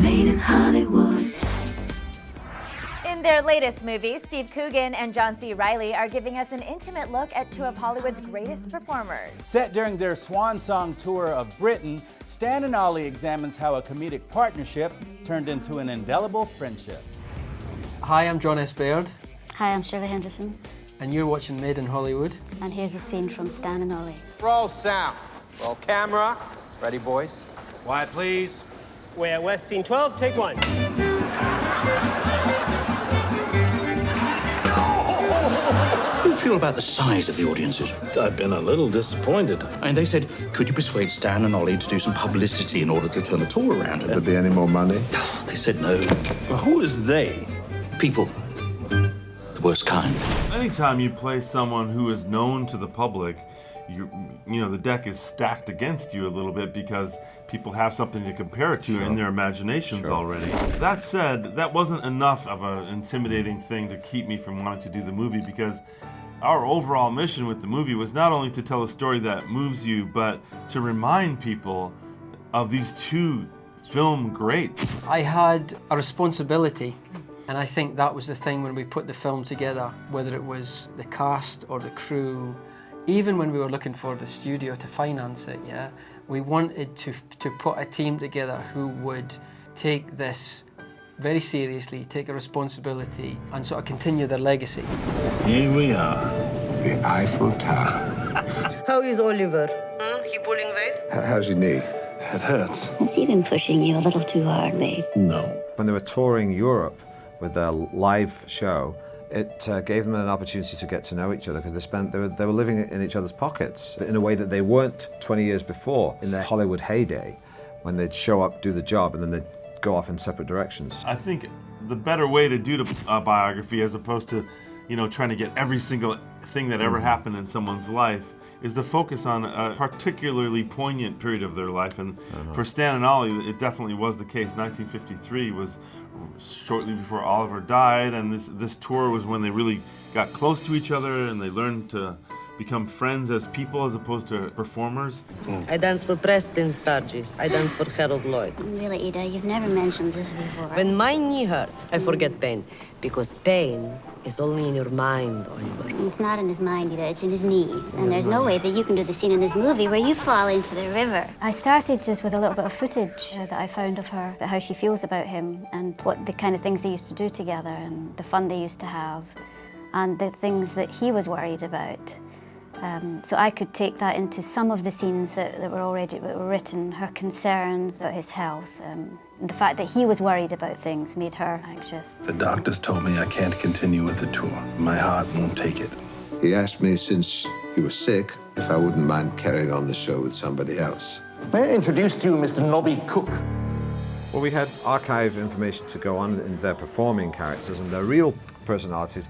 Made in Hollywood. In their latest movie, Steve Coogan and John C. Reilly are giving us an intimate look at two of Hollywood's greatest performers. Set during their swan song tour of Britain, Stan and Ollie examines how a comedic partnership turned into an indelible friendship. Hi, I'm John S. Baird. Hi, I'm Shirley Henderson. And you're watching Made in Hollywood. And here's a scene from Stan and Ollie. Roll sound. Roll camera. Ready, boys? Quiet, please. We're at West Scene 12, take one. How do you feel about the size of the audiences? I've been a little disappointed. And they said, could you persuade Stan and Ollie to do some publicity in order to turn the tour around? Will there be any more money? They said no. Well, who is they? People. The worst kind. Anytime you play someone who is known to the public, you know, the deck is stacked against you a little bit because people have something to compare it to in their imaginations already. That said, that wasn't enough of an intimidating thing to keep me from wanting to do the movie, because our overall mission with the movie was not only to tell a story that moves you, but to remind people of these two film greats. I had a responsibility, and I think that was the thing when we put the film together, whether it was the cast or the crew, even when we were looking for the studio to finance it, we wanted to put a team together who would take this very seriously, take a responsibility, and sort of continue their legacy. Here we are, the Eiffel Tower. How is Oliver? He pulling weight? How's your knee? It hurts. Has he been pushing you a little too hard, babe? No. When they were touring Europe with their live show, it gave them an opportunity to get to know each other, because they were living in each other's pockets in a way that they weren't 20 years before in their Hollywood heyday, when they'd show up, do the job, and then they'd go off in separate directions. I think the better way to do a biography, as opposed to, you know, trying to get every single thing that ever happened in someone's life, is to focus on a particularly poignant period of their life. And for Stan and Ollie, it definitely was the case. 1953 was shortly before Oliver died, and this tour was when they really got close to each other and they learned to become friends as people as opposed to performers. I dance for Preston Sturgis. I dance for Harold Lloyd. Really, Ida, you've never mentioned this before. When my knee hurt, I forget pain. Because pain is only in your mind, Oliver. It's not in his mind, Ida, it's in his knee. And there's no way that you can do the scene in this movie where you fall into the river. I started just with a little bit of footage that I found of her, about how she feels about him and what the kind of things they used to do together and the fun they used to have and the things that he was worried about. So I could take that into some of the scenes that were written, her concerns about his health, and the fact that he was worried about things made her anxious. The doctors told me I can't continue with the tour. My heart won't take it. He asked me, since he was sick, if I wouldn't mind carrying on the show with somebody else. May I introduce to you Mr. Nobby Cook? Well, we had archive information to go on in their performing characters, and their real personalities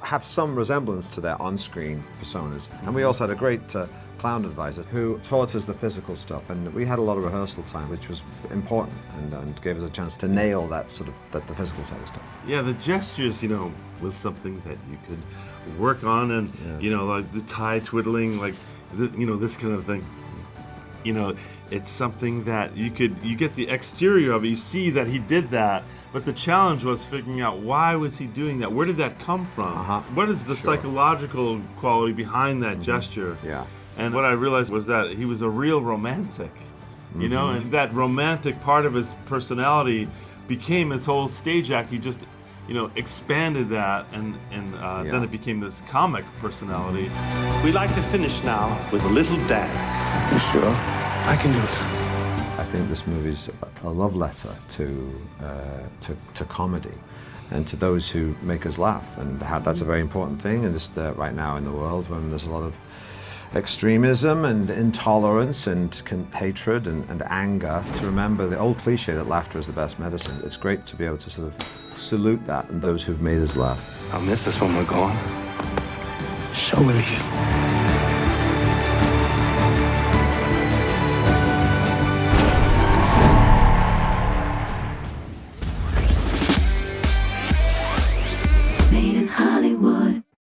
have some resemblance to their on-screen personas. And we also had a great clown advisor who taught us the physical stuff, and we had a lot of rehearsal time, which was important and gave us a chance to nail that the physical side of stuff. Yeah, the gestures, you know, was something that you could work on, and you know, like the tie twiddling, like you know, this kind of thing. You know, it's something that you get the exterior of it, you see that he did that. But the challenge was figuring out, why was he doing that? Where did that come from? What is the psychological quality behind that gesture? Yeah. And what I realized was that he was a real romantic, you know, and that romantic part of his personality became his whole stage act. He just, you know, expanded that, and then it became this comic personality. We'd like to finish now with a little dance. You sure? I can do it. I think this movie's a love letter to comedy and to those who make us laugh, and that's a very important thing. And just right now in the world, when there's a lot of extremism and intolerance and hatred and anger, to remember the old cliche that laughter is the best medicine. It's great to be able to sort of salute that and those who've made us laugh. I'll miss this when we're gone. So will you.